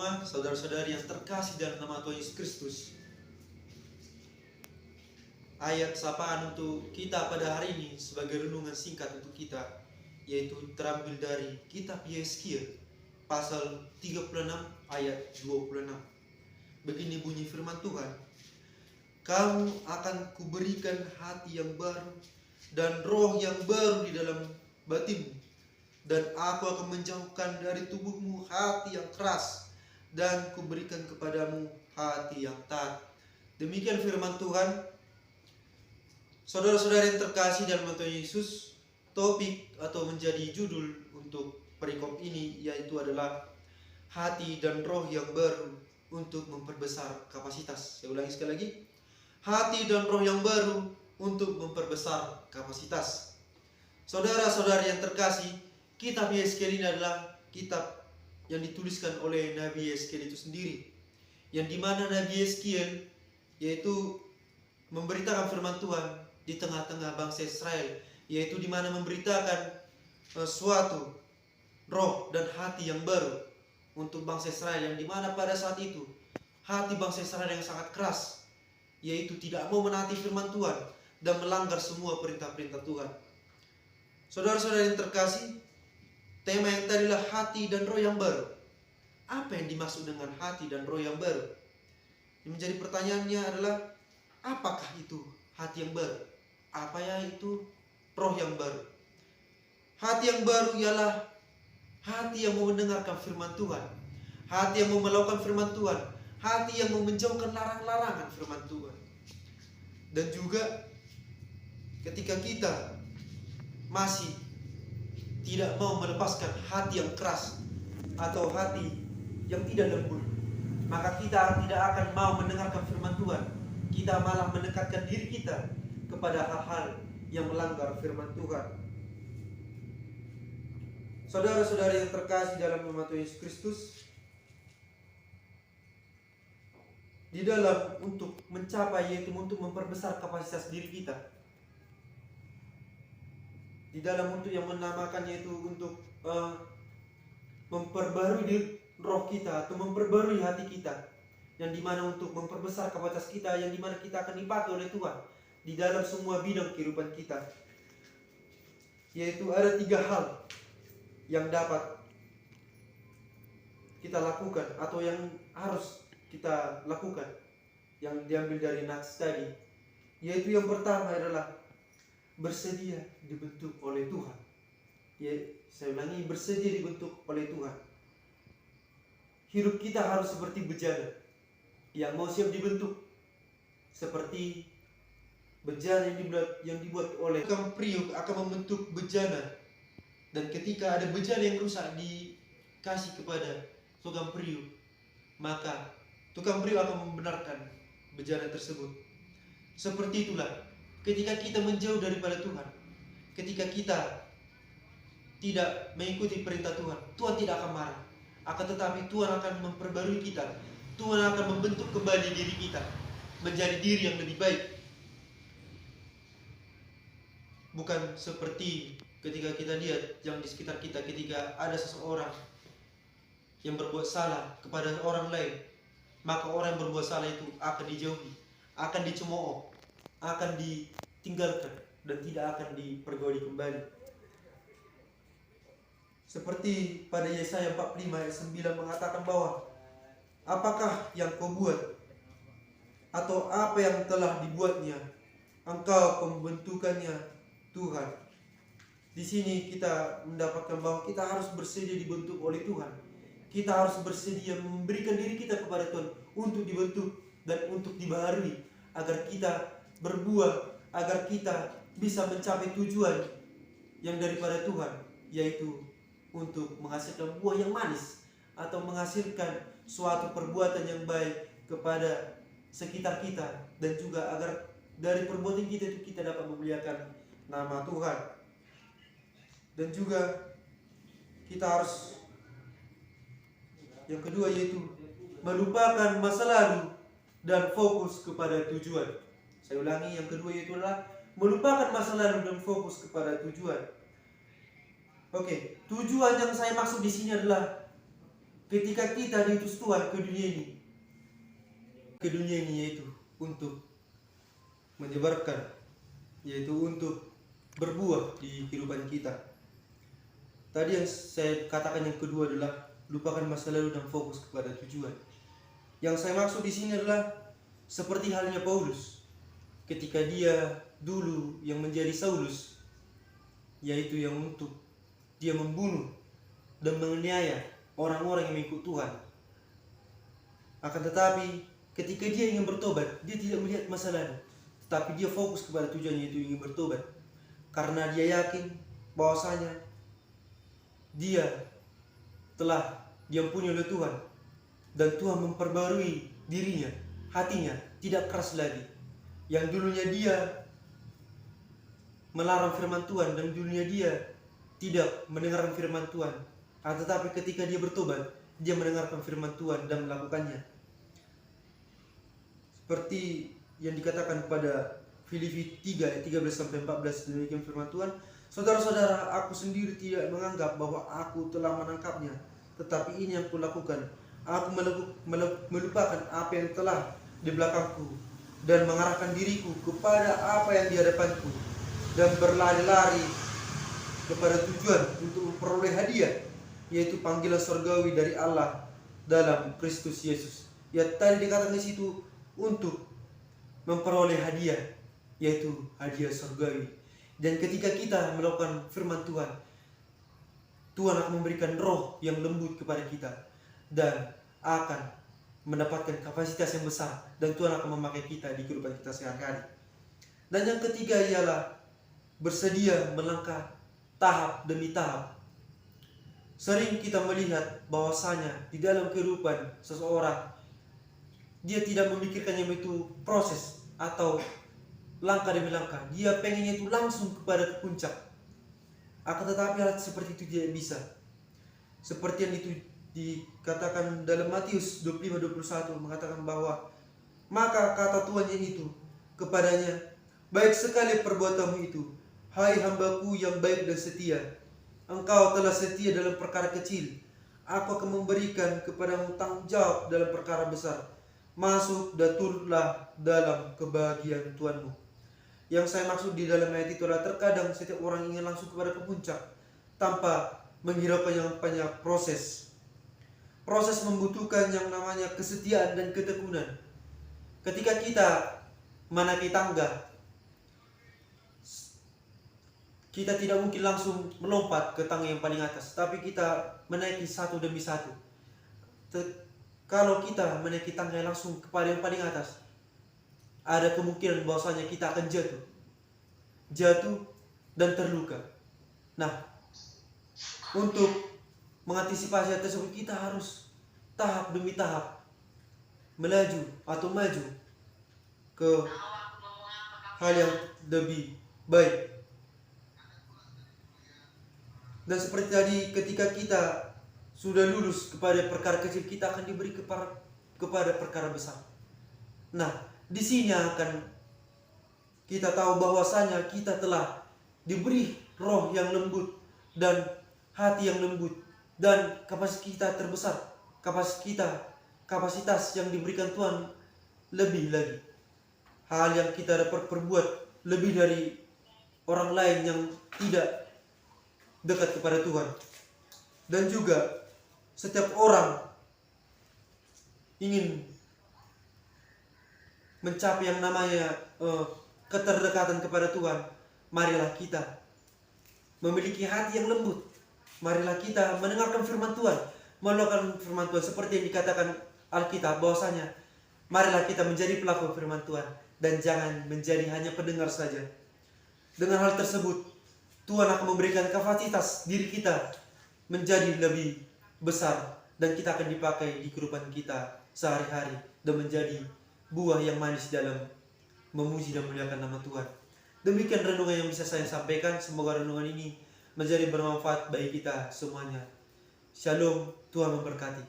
semua, saudara-saudari yang terkasih dalam nama Tuhan Yesus Kristus. Ayat sapaan untuk kita pada hari ini sebagai renungan singkat untuk kita, yaitu terambil dari kitab Yeskiel pasal 36 ayat 26. Begini bunyi firman Tuhan, "Kamu akan kuberikan hati yang baru dan roh yang baru di dalam batinmu, dan aku akan menjauhkan dari tubuhmu hati yang keras, dan kuberikan kepadamu hati yang taat." Demikian firman Tuhan. Saudara-saudara yang terkasih dalam Tuhan Yesus, topik atau menjadi judul untuk perikop ini yaitu adalah hati dan roh yang baru untuk memperbesar kapasitas. Saya ulangi sekali lagi, hati dan roh yang baru untuk memperbesar kapasitas. Saudara-saudari yang terkasih, kitab Yeskiel ini adalah kitab yang dituliskan oleh Nabi Yeskiel itu sendiri, yang dimana Nabi Yeskiel yaitu memberitakan firman Tuhan di tengah-tengah bangsa Israel, yaitu dimana memberitakan suatu roh dan hati yang baru untuk bangsa Israel, yang dimana pada saat itu hati bangsa Israel yang sangat keras, yaitu tidak mau menaati firman Tuhan dan melanggar semua perintah-perintah Tuhan. Saudara-saudara yang terkasih, tema yang tadi adalah hati dan roh yang baru. Apa yang dimaksud dengan hati dan roh yang baru? Yang menjadi pertanyaannya adalah, apakah itu hati yang baru? Apa ya itu roh yang baru? Hati yang baru ialah hati yang mau mendengarkan firman Tuhan, hati yang mau melakukan firman Tuhan, hati yang mau menjauhkan larangan-larangan firman Tuhan. Dan juga ketika kita masih tidak mau melepaskan hati yang keras atau hati yang tidak lembut, maka kita tidak akan mau mendengarkan firman Tuhan. Kita malah mendekatkan diri kita kepada hal-hal yang melanggar firman Tuhan. Saudara-saudari yang terkasih dalam nama Tuhan Yesus Kristus, di dalam untuk mencapai, yaitu untuk memperbesar kapasitas diri kita, di dalam untuk yang menamakan yaitu untuk memperbarui roh kita atau memperbarui hati kita, yang dimana untuk memperbesar kapasitas kita, yang dimana kita akan dipakai oleh Tuhan di dalam semua bidang kehidupan kita. Yaitu ada 3 hal yang dapat kita lakukan atau yang harus kita lakukan yang diambil dari nats tadi. Yaitu yang pertama adalah bersedia dibentuk oleh Tuhan. Ya, saya ulangi, bersedia dibentuk oleh Tuhan. Hidup kita harus seperti bejana yang mau siap dibentuk, seperti bejana yang dibuat oleh tukang priuk akan membentuk bejana. Dan ketika ada bejana yang rusak dikasih kepada tukang priuk, maka tukang priuk akan membenarkan bejana tersebut. Seperti itulah ketika kita menjauh daripada Tuhan, ketika kita tidak mengikuti perintah Tuhan, Tuhan tidak akan marah. Akan tetapi Tuhan akan memperbarui kita. Tuhan akan membentuk kembali diri kita menjadi diri yang lebih baik. Bukan seperti ketika kita lihat yang di sekitar kita, ketika ada seseorang yang berbuat salah kepada orang lain, maka orang yang berbuat salah itu akan dijauhi, akan dicemooh, akan ditinggalkan, dan tidak akan dipergauli kembali. Seperti pada Yesaya 45 ayat 9 mengatakan bahwa apakah yang kau buat atau apa yang telah dibuatnya, engkau pembentukannya Tuhan. Di sini kita mendapatkan bahwa kita harus bersedia dibentuk oleh Tuhan. Kita harus bersedia memberikan diri kita kepada Tuhan untuk dibentuk dan untuk dibaharui, agar kita berbuah, agar kita bisa mencapai tujuan yang daripada Tuhan, yaitu untuk menghasilkan buah yang manis atau menghasilkan suatu perbuatan yang baik kepada sekitar kita, dan juga agar dari perbuatan kita itu kita dapat memuliakan nama Tuhan. Dan juga kita harus yang kedua yaitu melupakan masa lalu dan fokus kepada tujuan. Saya ulangi, yang kedua yaitu adalah melupakan masa lalu dan fokus kepada tujuan. Oke, tujuan yang saya maksud di sini adalah ketika kita diutus Tuhan ke dunia ini yaitu untuk menyebarkan, yaitu untuk berbuah di kehidupan kita. Tadi yang saya katakan yang kedua adalah lupakan masa lalu dan fokus kepada tujuan. Yang saya maksud di sini adalah seperti halnya Paulus ketika dia dulu yang menjadi Saulus, yaitu yang untuk dia membunuh dan menganiaya orang-orang yang mengikut Tuhan. Akan tetapi ketika dia ingin bertobat, dia tidak melihat masa lalu, tetapi dia fokus kepada tujuannya, yaitu ingin bertobat. Karena dia yakin bahwasanya dia telah diampuni oleh Tuhan, dan Tuhan memperbarui dirinya, hatinya tidak keras lagi. Yang dulunya dia melarang firman Tuhan dan dulunya dia tidak mendengarkan firman Tuhan, tetapi ketika dia bertobat, dia mendengarkan firman Tuhan dan melakukannya. Seperti yang dikatakan pada Filipi 3 ayat 13-14, demikian firman Tuhan, saudara-saudara, aku sendiri tidak menganggap bahwa aku telah menangkapnya, tetapi ini yang kulakukan, aku melupakan apa yang telah di belakangku dan mengarahkan diriku kepada apa yang di hadapanku, dan berlari-lari kepada tujuan untuk memperoleh hadiah, yaitu panggilan surgawi dari Allah dalam Kristus Yesus. Ya, tadi dikatakan di situ untuk memperoleh hadiah, yaitu hadiah surgawi. Dan ketika kita melakukan firman Tuhan, Tuhan akan memberikan roh yang lembut kepada kita dan akan mendapatkan kapasitas yang besar, dan Tuhan akan memakai kita di kehidupan kita sehari-hari. Dan yang ketiga ialah bersedia melangkah tahap demi tahap. Sering kita melihat bahwasanya di dalam kehidupan seseorang, dia tidak memikirkan yang itu proses atau langkah demi langkah. Dia pengennya itu langsung kepada puncak. Akan tetapi hal seperti itu tidak bisa. Seperti yang itu dikatakan dalam Matius 25-21, mengatakan bahwa maka kata Tuhannya itu kepadanya, baik sekali perbuatanmu itu, hai hambaku yang baik dan setia. Engkau telah setia dalam perkara kecil, aku akan memberikan kepadamu tanggung jawab dalam perkara besar. Masuk dan turutlah dalam kebahagiaan Tuhanmu. Yang saya maksud di dalam ayat itu adalah terkadang setiap orang ingin langsung kepada puncak tanpa menghiraukan yang banyak proses. Proses membutuhkan yang namanya kesetiaan dan ketekunan. Ketika kita menaiki tangga, kita tidak mungkin langsung melompat ke tangga yang paling atas, tapi kita menaiki satu demi satu. Kalau kita menaiki tangga yang langsung kepada yang paling atas, ada kemungkinan bahwasanya kita akan jatuh dan terluka. Nah, untuk mengantisipasi hal tersebut, kita harus tahap demi tahap maju ke hal yang lebih baik. Dan seperti tadi, ketika kita sudah lulus kepada perkara kecil, kita akan diberi kepada perkara besar. Nah, di sini akan kita tahu bahwasanya kita telah diberi roh yang lembut dan hati yang lembut, dan kapasitas kita terbesar, kapasitas yang diberikan Tuhan lebih lagi. Hal yang kita dapat perbuat lebih dari orang lain yang tidak dekat kepada Tuhan. Dan juga setiap orang ingin mencapai yang namanya keterdekatan kepada Tuhan. Marilah kita memiliki hati yang lembut. Marilah kita mendengarkan firman Tuhan, melakukan firman Tuhan seperti yang dikatakan Alkitab bahwasanya marilah kita menjadi pelaku firman Tuhan dan jangan menjadi hanya pendengar saja. Dengan hal tersebut, Tuhan akan memberikan kapasitas diri kita menjadi lebih besar, dan kita akan dipakai di kehidupan kita sehari-hari dan menjadi buah yang manis dalam memuji dan memuliakan nama Tuhan. Demikian renungan yang bisa saya sampaikan. Semoga renungan ini menjadi bermanfaat bagi kita semuanya. Shalom, Tuhan memberkati.